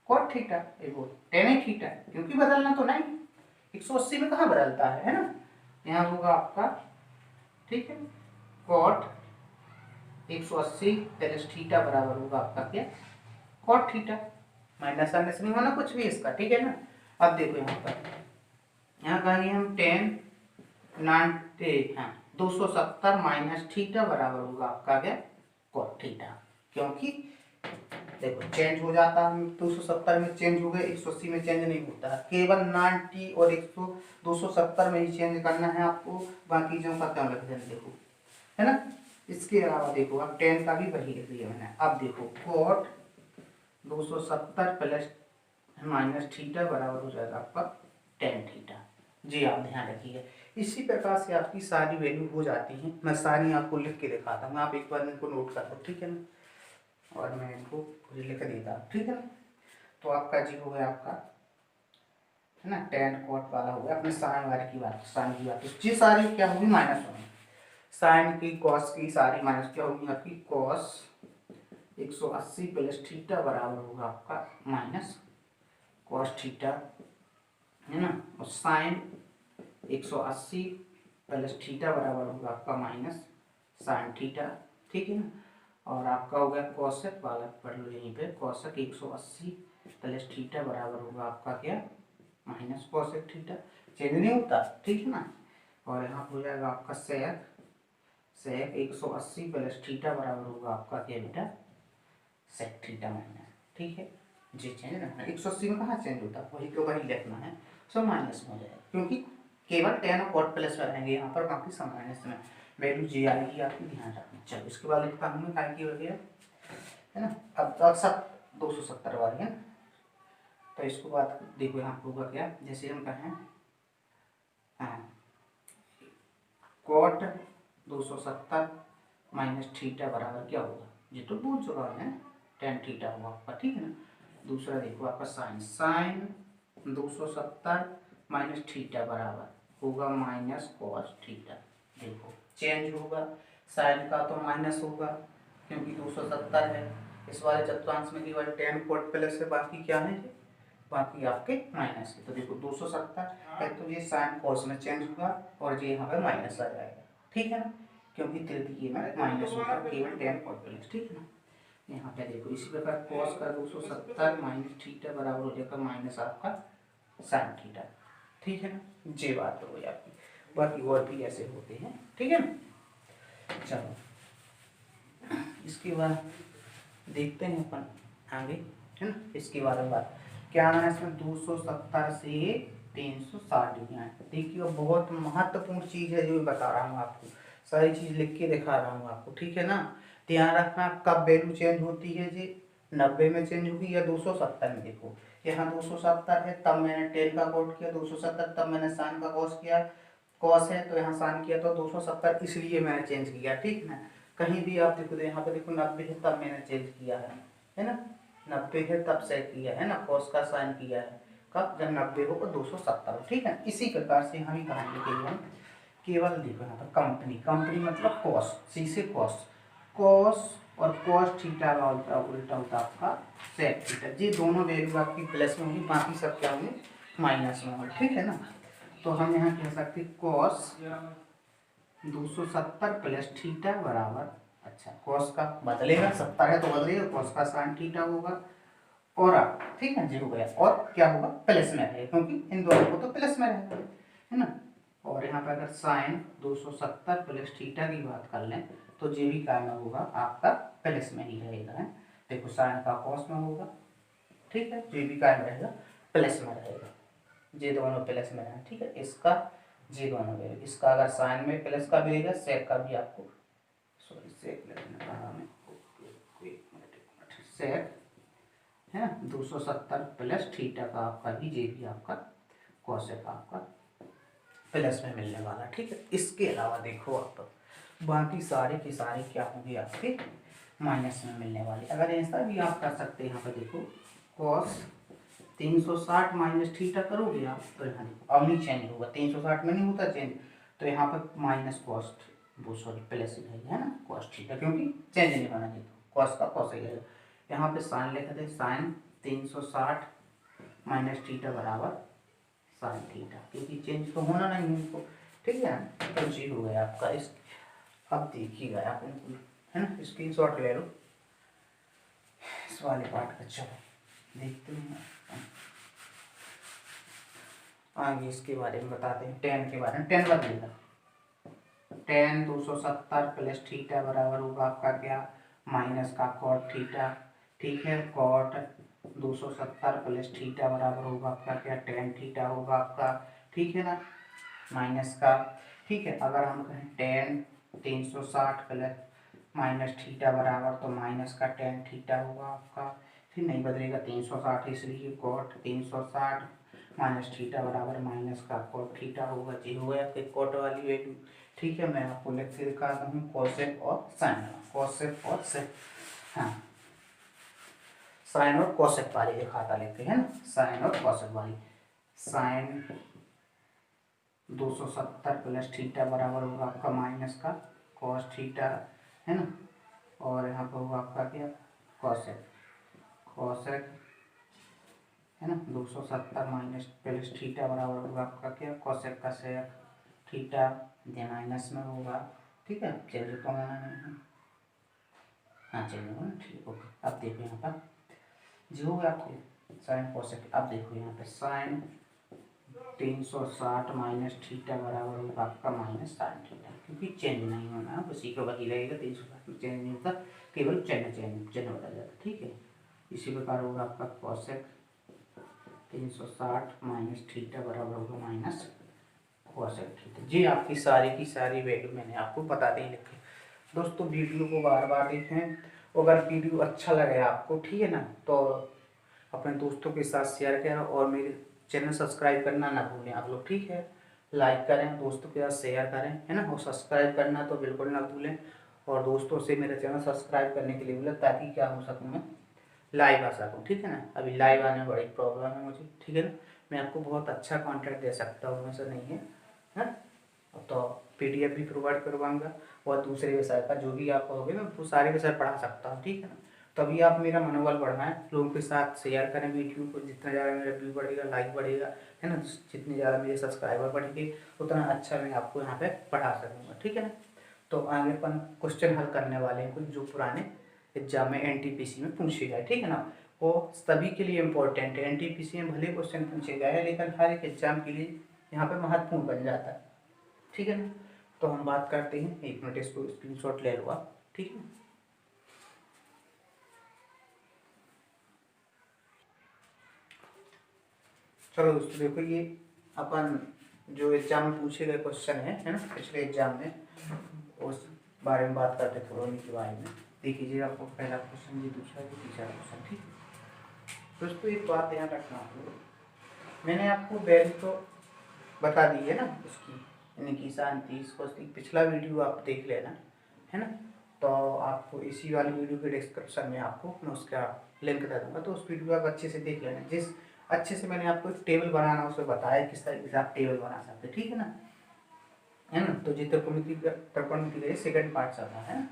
कॉट थीटा, देखो 10 ही थीटा, क्योंकि बदलना तो नहीं, 180 में कहाँ बदलता है ना। यहाँ होगा आपका, ठीक है, कॉट 180 प्लस थीटा बराबर होगा आपका क्या, कॉट थीटा। माइनस आने से नहीं होना कुछ भी इसका, ठीक है ना। अब देखो यहाँ पर, यहाँ कहेंगे हम 10 270 माइनस थीटा बराबर होगा आपका क्या, कॉट थीटा। क्योंकि देखो चेंज हो जाता है, 270 में चेंज हो गए, 180 में चेंज नहीं होता है, केवल 90 और 270 में ही चेंज करना है आपको, बाकी जो पता लग जाए देखो, है ना। इसके अलावा देखो अब 10 का भी वही लिख दिया मैंने। अब देखो कॉट 270 प्लस माइनस थीटा बराबर हो जाएगा आपका टेन थीटा। जी आप ध्यान रखिए, इसी प्रकार से आपकी सारी वैल्यू हो जाती हैं। मैं सारी आपको लिख के दिखाता हूँ, आप एक बार इनको नोट कर लो, ठीक है ना, और मैं इनको लिख देता हूँ, ठीक है ना। तो आपका जी हो गया आपका, है ना, टेन कॉट वाला हो गया। अपने साइन वाले की बात, साइन की बात, जी सारी क्या होगी, माइनस होगी, साइन की कॉस की सारी माइनस क्या होगी आपकी, कॉस 180 प्लस थीटा बराबर होगा आपका माइनस कॉस थीटा, है ना, और साइन 180 प्लस थीटा बराबर होगा आपका माइनस साइन थीटा, ठीक है ना। और आपका हो गया कॉसेक वाला, पढ़ लो यहीं पे, कॉसेक 180 प्लस थीटा बराबर होगा आपका क्या, माइनस कॉसेक थीटा, चेंज नहीं होता, ठीक है ना। और यहाँ हो जाएगा आपका सेक 180 प्लस थीटा बराबर होगा आपका क्या बेटा, सेक थीटा माइनस, ठीक है। जी चेंज रखना, 180 में कहाँ चेंज होता है, वही तो वही लिखना है, सब माइनस में हो जाएगा, क्योंकि केवल टेन और कॉट प्लस में रहेंगे यहाँ पर, बाकी सब माइनस में वैल्यू जी आएगी आपकी, ध्यान रखना। चलो इसके बाद लिखता हूँ मैं काय की वगैरह, है ना। अब तक सब 270 वाली है, तो इसको बाद देखो यहाँ होगा क्या, जैसे हम कहें हाँ कॉट 270 माइनस थीटा बराबर क्या होगा, ये तो भूल चुका है, टेन थीटा होगा आपका, ठीक है ना। दूसरा देखो आपका साइन 270 माइनस थीटा बराबर होगा माइनस कॉस थीटा। देखो चेंज होगा, साइन का तो माइनस होगा क्योंकि 270 है, इस वाले चतुर्थांश में केवल टेन कॉट प्लस है, बाकी क्या है, बाकी आपके माइनस है। तो देखो 270 है तो ये साइन कॉस में चेंज होगा और ये यहाँ पे माइनस आ जाएगा, ठीक है ना, क्योंकि तृतीय में माइनस होगा केवल टेन कॉट प्लस, ठीक है ना। यहाँ पे देखो इसी प्रकार कॉस का 270 माइनस थीटा बराबर हो जाएगा माइनस आपका साइन थीटा, ठीक है ना। ये बात हो गई आपकी, बाकी और भी ऐसे होते हैं, ठीक है ना। चलो इसके बाद देखते हैं अपन आगे, है ना। इसके बाद बात क्या आना है इसमें, 270 से 360 डिग्री। देखिए बहुत महत्वपूर्ण चीज़ है जो बता रहा हूँ आपको, सारी चीज़ लिख के दिखा रहा हूँ आपको, ठीक है ना। ध्यान रखना कब वैल्यू चेंज होती है जी, 90 में चेंज होगी या 270 में। देखो यहाँ 270 है तब मैंने टेन का कोट किया, 270 तब मैंने साइन का कॉस किया, कॉस है तो यहाँ साइन किया, तो 270 इसलिए मैंने चेंज किया, ठीक है ना। कहीं भी आप देखो, यहाँ पे देखो 90 है तब मैंने चेंज किया है ना, 90 है तब से किया है ना, कॉस का साइन किया है कब, जब 90 हो और 270 हो, ठीक है। इसी प्रकार से हम ही कहानी के लिए केवल देखो यहाँ पर कंपनी मतलब कॉस, सी से कॉस, कॉस और कॉस थीटा का उल्टा होता आपका सेक थीटा। ये दोनों वैल्यू आपकी प्लस में होगी, बाकी सब क्या होंगे माइनस में होंगे, ठीक है ना। तो हम यहाँ कह सकते कॉस 270 प्लस थीटा बराबर, अच्छा कॉस का बदलेगा, 70 है तो बदलेगा, कॉस का साइन थीटा होगा और ठीक है जी हो गया, और क्या होगा प्लस में रहेगा क्योंकि इन दोनों को तो प्लस में रहेगा, है ना। और यहाँ पर अगर साइन 270 प्लस थीटा की बात कर लें तो ये भी क्या होगा आपका प्लस में ही रहेगा, है। देखो साइन का कॉस में होगा, ठीक है, ये भी क्या रहेगा प्लस में रहेगा, ये दोनों प्लस में रहेगा, ठीक है। इसका ये दोनों रहेगा, इसका अगर साइन में प्लस का भी रहेगा, सेक का भी आपको, सॉरी सेक लेना कहा मैं, सेक है ना 270 प्लस थीटा का आपका भी ये भी आपका कॉसेक आपका प्लस में मिलने वाला। ठीक है, इसके अलावा देखो आप बाकी सारे के सारे क्या होंगे आपके माइनस में मिलने वाले। अगर ऐसा भी आप कर सकते हैं, यहाँ पर देखो कॉस 360 माइनस थीटा करोगे आप तो यहाँ देखो अब नहीं चेंज होगा, 360 में नहीं होता चेंज, तो यहाँ पर माइनस कॉस्ट वो सॉरी प्लस ही है ना कॉस थीटा, क्योंकि चेंज नहीं होना चाहिए, कॉस का कॉस ही रहेगा। यहाँ पे साइन लिखा थे, साइन 360 माइनस थीटा बराबर साइन थीटा, क्योंकि चेंज तो होना नहीं इनको। ठीक है, तो जी हो गया आपका। इस अब देखिएगा आप इनको है ना स्क्रीन शॉट ले लो इस वाले पार्ट का। चलो देखते हैं आगे इसके बारे में बताते हैं। टेन के बारे में, टेन बदलेगा, टेन 270 प्लस थीटा बराबर होगा आपका क्या माइनस का कॉट थीटा। ठीक है, कॉट 270 प्लस थीटा बराबर होगा आपका क्या टेन थीटा होगा आपका। ठीक है ना, माइनस का। ठीक है, अगर हम कहें टेन 360 प्लस माइनस थीटा बराबर तो माइनस का टेन थीटा होगा आपका। फिर नहीं बदलेगा 360, इसलिए कॉट 360 माइनस थीटा बराबर माइनस का कॉट थीटा होगा। जी हो गया आपके कॉट वाली वैल्यू। ठीक है, मैं आपको लिख के दिखाता हूँ कॉसेक और साइन, कॉसेक और सेक, हाँ साइन और कॉसेक वाली दिखाता लेते हैं ना, साइन और कॉसेक वाली। साइन 270 प्लस थीटा बराबर होगा आपका माइनस का कॉस थीटा है ना, और यहाँ पर होगा आपका क्या कॉसेक, कॉसेक है ना 270 माइनस प्लस थीटा बराबर होगा आपका क्या कॉसेक का सेक थीटा, ये माइनस में होगा। ठीक है, चलिए तो होना नहीं है, हाँ चलिए ना ठीक ओके। अब देखो यहाँ पर जो होगा आपके साइन कॉसेक। अब देखो यहाँ पे साइन 360 माइनस थीटा बराबर होगा आपका माइनस साइन थीटा, क्योंकि चेंज नहीं होना, उसी को वही रहेगा। 360 में चेंज नहीं होता, केवल चिन्ह बदल जाता। ठीक है, इसी प्रकार होगा आपका कॉसेक 360 माइनस थीटा बराबर होगा माइनस कॉसेक थीटा। जी आपकी सारी की सारी वैल्यू मैंने आपको बता दी लिखी। दोस्तों वीडियो को बार बार देखें, अगर वीडियो अच्छा लगे आपको ठीक है ना तो अपने दोस्तों के साथ शेयर करें, और मेरे चैनल सब्सक्राइब करना ना भूलें आप लोग। ठीक है, लाइक करें, दोस्तों के साथ शेयर करें है ना, और सब्सक्राइब करना तो बिल्कुल ना भूलें, और दोस्तों से मेरा चैनल सब्सक्राइब करने के लिए बोला, ताकि क्या हो सकूँ मैं लाइव आ सकूँ। ठीक है ना, अभी लाइव आने में बड़ी प्रॉब्लम है मुझे। ठीक है ना, मैं आपको बहुत अच्छा कॉन्टेंट दे सकता हूँ, ऐसा नहीं है तो PDF भी प्रोवाइड करवाऊँगा, और दूसरे विषय का जो भी आप कहोगे मैं वो सारे विषय पढ़ा सकता हूँ। ठीक है ना, तभी आप मेरा मनोबल बढ़ाएं, लोगों के साथ शेयर करें वीडियो को, जितना ज़्यादा मेरा व्यू बढ़ेगा, लाइक बढ़ेगा है ना, जितने ज़्यादा मेरे सब्सक्राइबर बढ़ेंगे उतना अच्छा मैं आपको यहाँ पे पढ़ा सकूँगा। ठीक है ना, तो आगे अपन क्वेश्चन हल करने वाले हैं कुछ जो पुराने एग्जाम में NTPC में पूछे गए। ठीक है ना, वो सभी के लिए इम्पोर्टेंट है। NTPC में भले क्वेश्चन पूछे गए हैं, लेकिन हर एक एग्जाम के लिए यहाँ पे महत्वपूर्ण बन जाता है। ठीक है ना, तो हम बात करते हैं, एक मिनट इसको स्क्रीनशॉट ले लो आप। ठीक है, चलो दोस्तों देखो, ये अपन जो एग्जाम में पूछे गए क्वेश्चन है ना पिछले एग्जाम में, उस बारे में बात करते थोड़ा उनके बारे में। देख लीजिए आपको पहला क्वेश्चन, ये दूसरा, ये तीसरा क्वेश्चन। ठीक है दोस्तों, एक बात ध्यान रखना आप लोग, मैंने आपको वैल्यू तो बता दी है ना उसकी, यानी कि 30 को पिछला वीडियो आप देख लेना है ना, तो आपको इसी वाली वीडियो के डिस्क्रिप्शन में आपको मैं उसका लिंक दे दूँगा, तो उस वीडियो आप अच्छे से देख लेना। जिस अच्छे से मैंने आपको एक टेबल बनाना उसमें बताया किस तरीके से आप टेबल बना सकते हैं। ठीक है ना, तो जी त्रिकोणमिति का सेकंड पार्ट चल रहा है ना।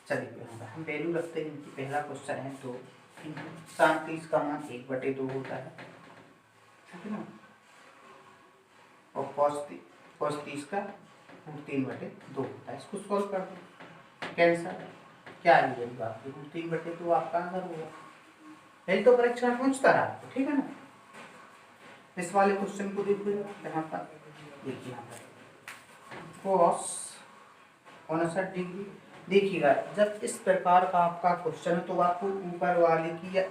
चलिए यहाँ पर हम वैल्यू रखते हैं इनकी। पहला क्वेश्चन है तो 30 का मान 1/2 होता है। ठीक है ना, और cos 30 का 3/2 होता है। इसको सॉल्व कर दो, कैंसर क्या आ जाएगा आपकी 3/2 आपका आंसर होगा। यही तो परीक्षा में पूछता रहा आपको। ठीक है ना, इस वाले क्वेश्चन को देखो यहाँ पर, देखिए यहाँ पर cos 59 डिग्री। देखिएगा जब इस प्रकार का आपका क्वेश्चन है तो आपको ऊपर वाले की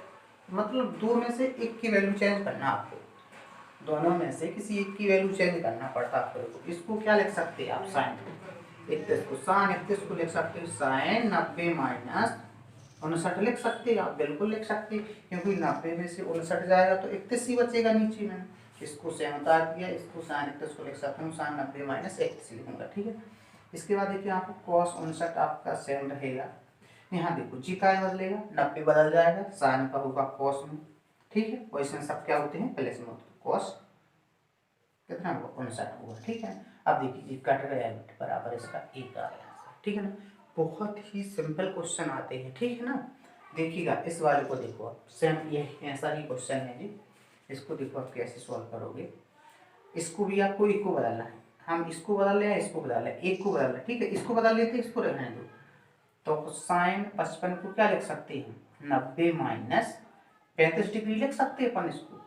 मतलब दो में से एक की वैल्यू चेंज करना, आपको दोनों में से किसी एक की वैल्यू चेंज करना पड़ता है आपको। इसको क्या लिख सकते हैं आप, साइन 31 को, साइन 31 को लिख सकते हो साइन 90 माइनस 59 लिख सकते हैं आप, बिल्कुल लिख सकते हैं, क्योंकि 90 में से 59 जाएगा तो 31 ही बचेगा नीचे में। इसको सेम उतार दिया, इसको साइन 31 को लिख सकता हूँ, साइन 90 माइनस 31 लिखूंगा, ठीक है। इसके बाद देखिए आपको कॉस 59 आपका सेम रहेगा। यहाँ देखो जी का बदलेगा, 90 बदल जाएगा, साइन का होगा कॉस में, ठीक है। क्वेश्चन सब क्या होते हैं, प्लस में होते हैं। कॉस कितना होगा, 59 होगा, ठीक है। अब देखिए जी कट गया बराबर इसका 1 आ गया, ठीक है ना। बहुत ही सिंपल क्वेश्चन आते हैं, ठीक है ना। देखिएगा इस वाले को देखो आप, सेम ये ऐसा ही क्वेश्चन है जी। इसको देखो आप कैसे सॉल्व करोगे। इसको भी आपको एक को बदलना है, हम इसको बदल लें, इसको बदल लें, एक को बदल लें, ठीक है। इसको बदल लेते, इसको रहने दो। तो साइन 55 को क्या लिख सकते हैं, 90 माइनस 35 डिग्री लिख सकते हैं अपन इसको।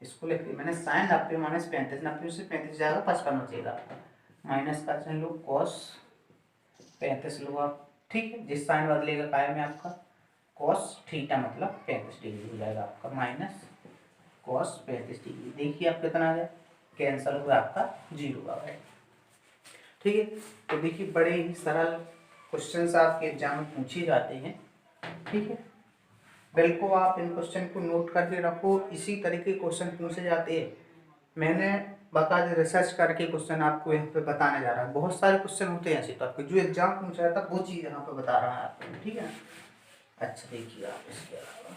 इसको लिखते मैंने साइन 90 माइनस 35, 90 से 35 जाएगा 55 बचेगा, माइनस का चिन्ह लो, कॉस 35 लो आप, ठीक है। जिस साइन बदलेगा काय में आपका कॉस थीटा मतलब 35 डिग्री हो जाएगा आपका, माइनस कॉस 35 डिग्री। देखिए आप कितना आ गया, कैंसल हुआ आपका 0 आ गया, ठीक है। तो देखिए बड़े ही सरल क्वेश्चंस आपके एग्जाम में पूछे जाते हैं, ठीक है। बिल्कुल आप इन क्वेश्चन को नोट करके रखो, इसी तरीके क्वेश्चन पूछे जाते हैं। मैंने बाकायदा रिसर्च करके क्वेश्चन आपको यहाँ पे बताने जा रहा है। बहुत सारे क्वेश्चन होते हैं ऐसे, तो आपको जो एग्जाम पूछा जाता है वो चीज़ यहाँ पे बता रहा है आपको, ठीक है ना। अच्छा देखिए आप इसके अलावा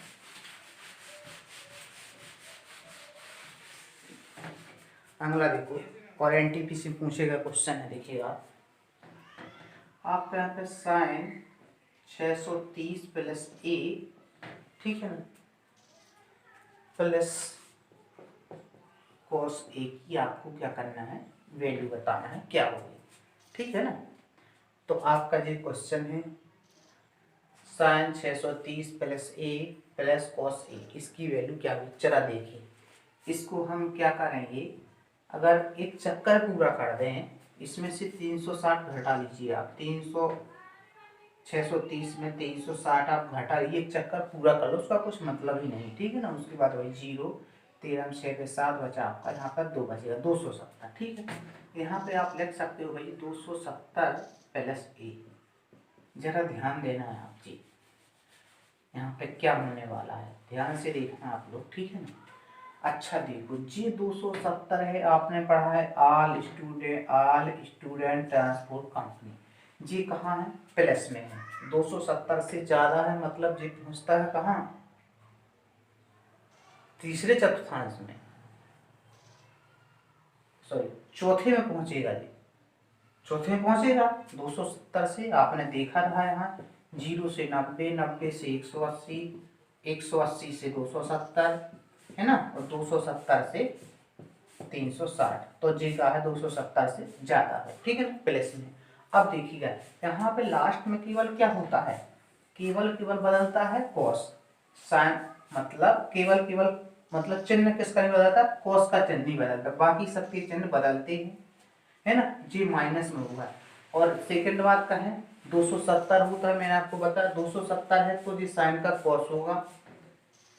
अगला देखो, और एनटीपी से पूछेगा क्वेश्चन है, देखिएगा आपका यहाँ पे साइन 630 प्लस ए, ठीक है ना, प्लस कॉस ए की आपको क्या करना है, वैल्यू बताना है क्या होगी, ठीक है ना। तो आपका जो क्वेश्चन है sign 630 plus A plus cos A, इसकी वैल्यू क्या होगी, चला देखिए। इसको हम क्या करेंगे, अगर एक चक्कर पूरा कर दें, इसमें से 360 घटा लीजिए आप, 630 में 360 आप घटा, ये चक्कर पूरा कर लो, उसका कुछ मतलब ही नहीं, ठीक है ना। उसके बाद वही 0, 13 6 के 7 बचा आपका, यहाँ पर 2 बचेगा, 270, ठीक है। यहाँ पे आप लिख सकते हो भाई 270 प्लस ए। जरा ध्यान देना है आप जी, यहाँ पे क्या होने वाला है, ध्यान से देखना आप लोग, ठीक है ना। अच्छा देखो जी 270 है, आपने पढ़ा है ऑल स्टूडेंट ट्रांसपोर्ट कंपनी, जी कहाँ है, प्लस में है। 270 से ज्यादा है मतलब जी पहुंचता है कहाँ, तीसरे चतुर्थांश में, सॉरी चौथे में पहुंचेगा जी, चौथे में पहुंचेगा। 270 से आपने देखा रहा यहाँ, 0 से 90, 90 से 180, 180 से 270 है ना, और 270 से 360, तो जी का है 270 से ज्यादा है, ठीक है ना, प्लस में। अब देखिएगा यहाँ पे लास्ट में केवल क्या होता है, केवल बदलता है कॉस, साइन मतलब केवल मतलब चिन्ह किसका नहीं बदलता, कॉस का चिन्ह नहीं बदलता, बाकी सबके चिन्ह बदलते हैं, है ना। जी माइनस में हुआ है। और सेकंड बात का है 270 होता है, मैंने आपको बताया 270 है तो जी साइन का कॉस होगा,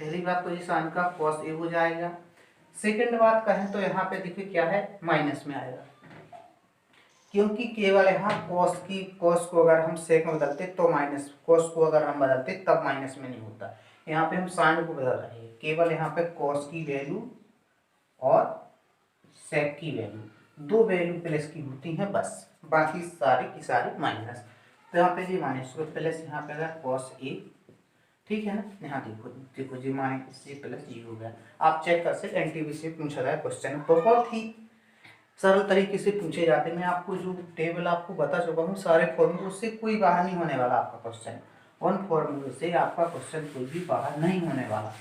पहली बात तो जी साइन का कॉस ए हो जाएगा। सेकंड बात कहें तो यहाँ पे देखिए क्या है, माइनस में आएगा, क्योंकि केवल यहाँ कॉस को अगर हम सेक में बदलते तो माइनस, कॉस को अगर हम बदलते तब माइनस में नहीं होता। यहाँ पे हम साइन को बदल रहे हैं, केवल यहाँ पे कॉस की वैल्यू और सेक की वैल्यू, दो वैल्यू प्लस की होती हैं बस, बाकी सारी की सारी माइनस। तो यहाँ पे जी माइनस को प्लस, यहाँ पे अगर कॉस ए, ठीक है ना। यहाँ देखो जी माइनस से प्लस 0 हो गया। आप चेक कर सकते एनटीपी से पूछा गया क्वेश्चन, बहुत ही सरल तरीके से पूछे जाते हैं। मैं आपको जो टेबल आपको बता चुका हूँ सारे फॉर्मूले, उससे कोई बाहर नहीं होने वाला आपका क्वेश्चन, उन फॉर्मूले से आपका क्वेश्चन कोई भी बाहर नहीं होने वाला,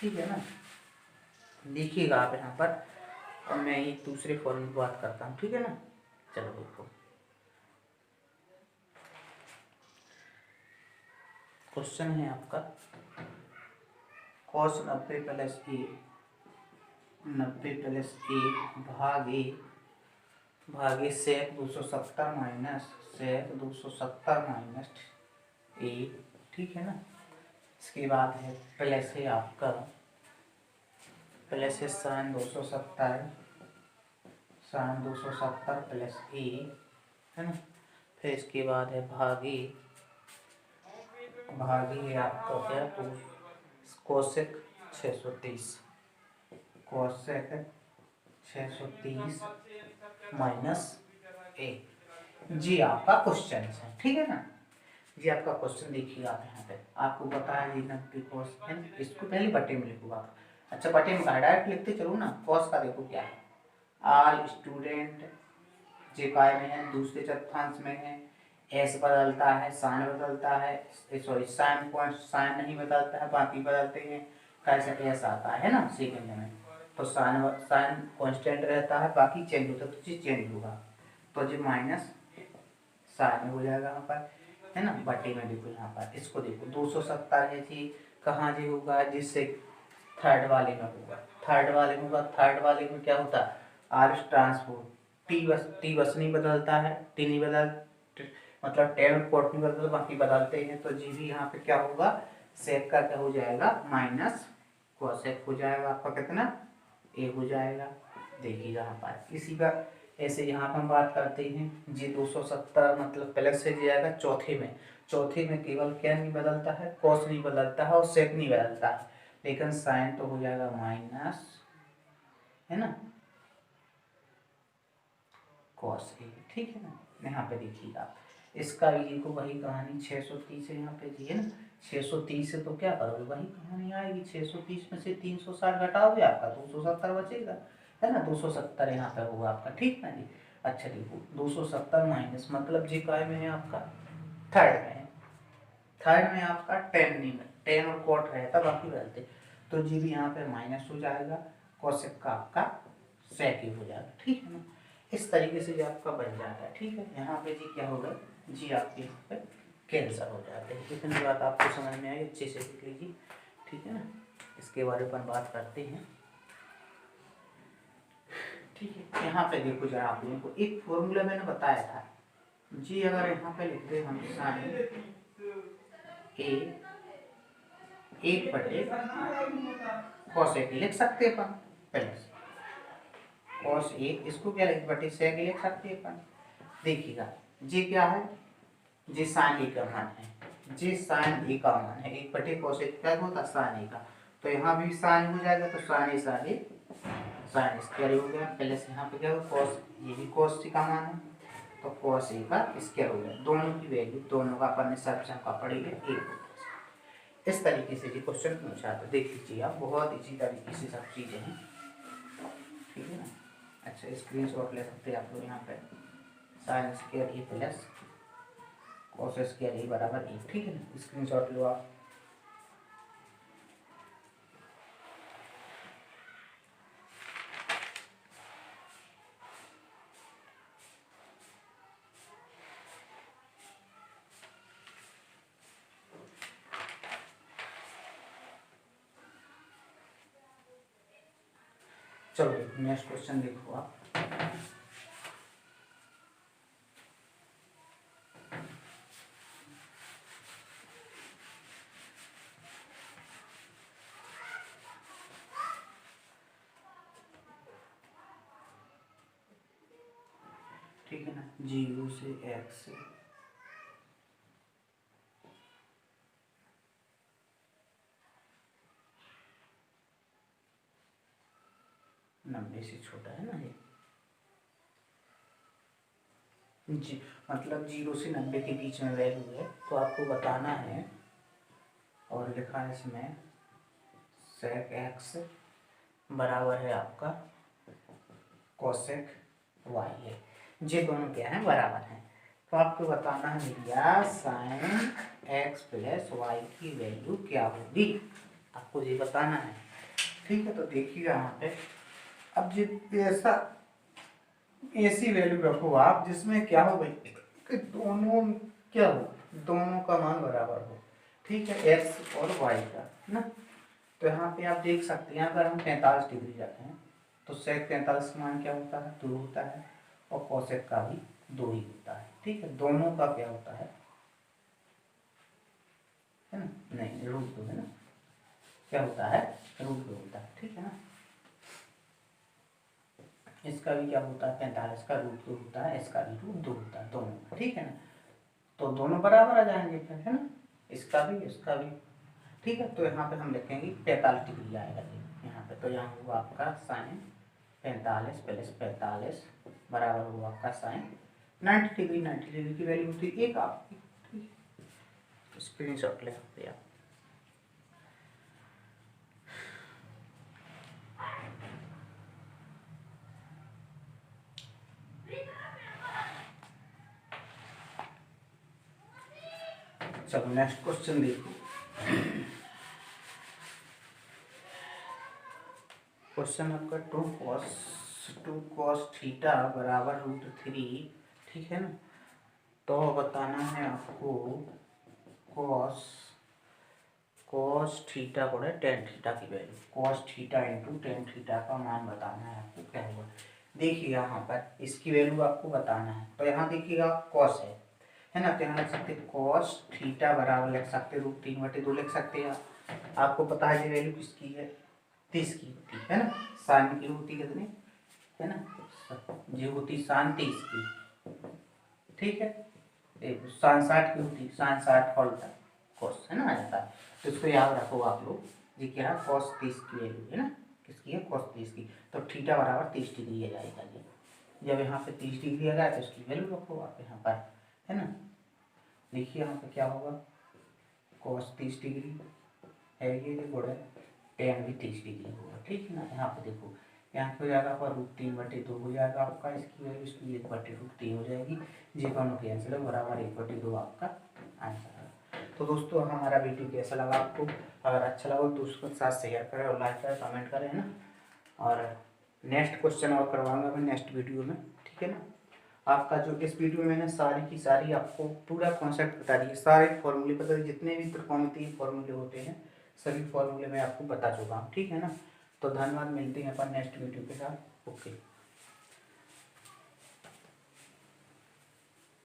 ठीक है ना। देखिएगा आप यहाँ पर, अब मैं एक दूसरे फॉर्मूले की बात करता हूँ, ठीक है ना। चलो देखो क्वेश्चन है आपका cos 90 प्लस ए, 90 प्लस ए भागे सेक 270 माइनस सेक 270 माइनस ए, ठीक है ना। इसके बाद है प्लस है आपका, प्लस है साइन 270 प्लस ए, है ना। फिर इसके बाद है भागे भागी है आपका क्या, तो कोसेक 630, कोसेक 630 माइनस ए। जी आपका क्वेश्चन है, ठीक है ना। जी आपका क्वेश्चन देखिए आप यहाँ पे आपको पता है जी 90 कॉस है, इसको पहले बटे में लिखूंगा। अच्छा बटे में डायरेक्ट लिखते चलो ना। कॉस का देखो क्या है, ऑल स्टूडेंट जे काय में है, दूसरे चतुर्थांश में है, एस बदलता है, साइन बदलता है, सॉरी साइन पॉइंट, साइन नहीं बदलता है, बाकी बदलते हैं, कैसे एस आता है ना सेकंड में। तो साइन साइन कांस्टेंट रहता है, बाकी चेंज होता है, तो चीज चेंज होगा। तो जी माइनस साइन हो जाएगा यहाँ पर, है ना, बटे में देखो यहाँ पर, इसको देखो 270 है जी, कहाँ जी होगा, जिससे थर्ड वाले में होगा, थर्ड वाले में होगा, थर्ड वाले में क्या होता है, आर ट्रांसपोर्ट, टी बस नहीं बदलता है, टी नहीं बदल, मतलब टेन कोट नहीं बदलता, बाकी बदलते हैं। तो जी भी यहाँ पे क्या होगा, सेक का क्या हो जाएगा, माइनस कोसेक हो जाएगा आपका कितना, ए हो जाएगा। देखिए यहाँ पर इसी का ऐसे यहाँ पर हम बात करते हैं जी 270 मतलब प्लस से जाएगा चौथे में, चौथे में केवल क्या नहीं बदलता है, कॉस नहीं बदलता है और सेक नहीं बदलता है, लेकिन साइन तो हो जाएगा माइनस, है ना, कॉस ए, ठीक है ना। यहाँ पे देखिएगा इसका भी देखो वही कहानी 630 है यहाँ पे जी, है ना, 630 से तो क्या करोगे, वही कहानी आएगी, 630 में से 360 घटाओगे आपका 270 बचेगा, है ना, 270 यहाँ पे होगा आपका, ठीक ना जी। अच्छा देखो 270 माइनस मतलब जी काय में है आपका, थर्ड में है, थर्ड में आपका 10 नहीं में 10 और कॉट रहता, बाकी बदलते, तो जी भी यहाँ पे माइनस हो जाएगा, कोसेक का आपका सेक ही हो जाएगा, ठीक है ना। इस तरीके से जो आपका बन जाता है, ठीक है। यहाँ पे जी क्या होगा, जी आपके यहाँ पे कैंसर हो जाते हैं। इतनी बात आपको समझ में आई, अच्छे से देख लीजिए, ठीक है ना। इसके बारे में बात करते हैं, ठीक है। यहाँ पे देखो जरा आप लोगों को एक फॉर्मूला मैंने बताया था जी, अगर यहाँ पे लिखते हम साइन ए एक बटे कॉसेक लिख सकते हैं अपन, प्लस कॉस ए, इसको क्या लिख बटे सेक लिख सकते हैं अपन। देखिएगा जी क्या है, जी साइन ए का मान है, जी साइन ए का मान है, एक बटे कोसेक क्या होता साइन ए का, तो यहाँ भी साइन हो जाएगा, तो साइन ए साइन स्क्वायर हो गया, प्लस यहाँ पे क्या होगा कॉस, ये भी कॉस सी का मान है, तो कॉस ए का स्क्वायर हो गया, दोनों की वैल्यू दोनों का अपन ने सब का पड़ेगा एक। इस तरीके से ये क्वेश्चन पूछा, तो देख लीजिए आप, बहुत इसी तरीके से सब चीज़ें हैं, ठीक है ना। अच्छा स्क्रीन शॉट ले सकते हैं आप लोग यहाँ पे, साइन स्क्वायर ए प्लस कॉस स्क्वायर ए बराबर ए, ठीक है ना, स्क्रीनशॉट लो आप। चलो नेक्स्ट क्वेश्चन देखो आप, ठीक है ना, 0 से x 90 से छोटा है ना ये जी, मतलब 0 से 90 के बीच में वैल्यू है, तो आपको बताना है, और लिखा है इसमें सेक एक्स बराबर है आपका कोसेक वाई है, ये दोनों क्या है बराबर हैं, तो आपको बताना है भैया साइन एक्स प्लस वाई की वैल्यू क्या होगी, आपको ये बताना है, ठीक है। तो देखिए यहाँ पे अब ये ऐसा ऐसी वैल्यू रखो आप जिसमें क्या हो भाई कि दोनों क्या हो, दोनों का मान बराबर हो, ठीक है, एक्स और वाई का ना। तो यहाँ पे आप देख सकते हैं अगर हम 45 डिग्री जाते हैं तो सेक 43 का मान क्या होता है 2 होता है, और कोसेक का भी 2 ही होता है, ठीक है। दोनों का क्या होता है ना, नहीं √2 है ना, क्या होता है √2 होता है, ठीक है ना। इसका भी क्या होता है 45 का √2 होता है, इसका भी √2 होता है, दोनों, ठीक है ना। तो दोनों बराबर आ जाएंगे फिर, है ना। इसका भी, इसका भी। ठीक है, तो यहाँ पे हम लिखेंगे 45 डिग्री आएगा ये यहाँ पे। तो यहाँ हुआ आपका साइन 45 प्लस 45 बराबर हुआ आपका साइन 90 डिग्री। 90 डिग्री की वैल्यू होती है एक आपकी। स्क्रीन शॉट ले सकते आप। चलो नेक्स्ट क्वेश्चन देखो। क्वेश्चन आपका 2 cos थीटा बराबर √3, ठीक है ना। तो बताना है आपको cos थीटा गुणे tan थीटा की value. cos theta into tan theta का मान बताना है आपको क्या होगा। देखिए यहाँ पर इसकी वैल्यू आपको बताना है। तो यहाँ देखिएगा cos है ना, तो यहाँ लिख सकते cos थीटा बराबर लिख सकते √3/2 लिख सकते हैं। आपको पता है ये वैल्यू किसकी है, 30 की होती है ना। साइन की होती कितनी है ना, ये होती साइन 30 की, ठीक है। देखो साइन 60 की होती, साइन 60 होता है cos है ना आ जाता है। तो इसको याद रखो आप लोग, ये क्या है cos 30 की वैल्यू है ना, किसकी है cos 30 की। तो थीटा बराबर 30 डिग्री आ जाएगा ये। जब यहाँ पे 30 डिग्री आ गया तो इसकी वैल्यू रखो आप यहाँ पर, है ना। देखिए यहाँ पे क्या होगा, cos 30 डिग्री है ये गुणे tan भी 30 डिग्री होगा, ठीक है ना। यहाँ पे देखो यहाँ पे हो जाएगा आपका √3/2 हो जाएगा आपका, इसकी वैल्यू इसकी 1/√3 हो जाएगी। ये दोनों कैंसिल है बराबर 1/2 आपका आंसर है। तो दोस्तों हमारा वीडियो कैसा लगा आपको, अगर अच्छा लगा तो उसके साथ शेयर करें और लाइक करें, कमेंट करें, है ना। और नेक्स्ट क्वेश्चन और करवाऊंगा मैं नेक्स्ट वीडियो में, ठीक है ना। आपका जो इस वीडियो में मैंने सारी की सारी आपको पूरा कॉन्सेप्ट बता दिए, सारे फॉर्मूले बता दिए, जितने भी त्रिकोणमितीय फॉर्मूले होते हैं सभी फॉर्मूले मैं आपको बता चुका हूँ, ठीक है ना। तो धन्यवाद, मिलते हैं अपन नेक्स्ट वीडियो के साथ। ओके।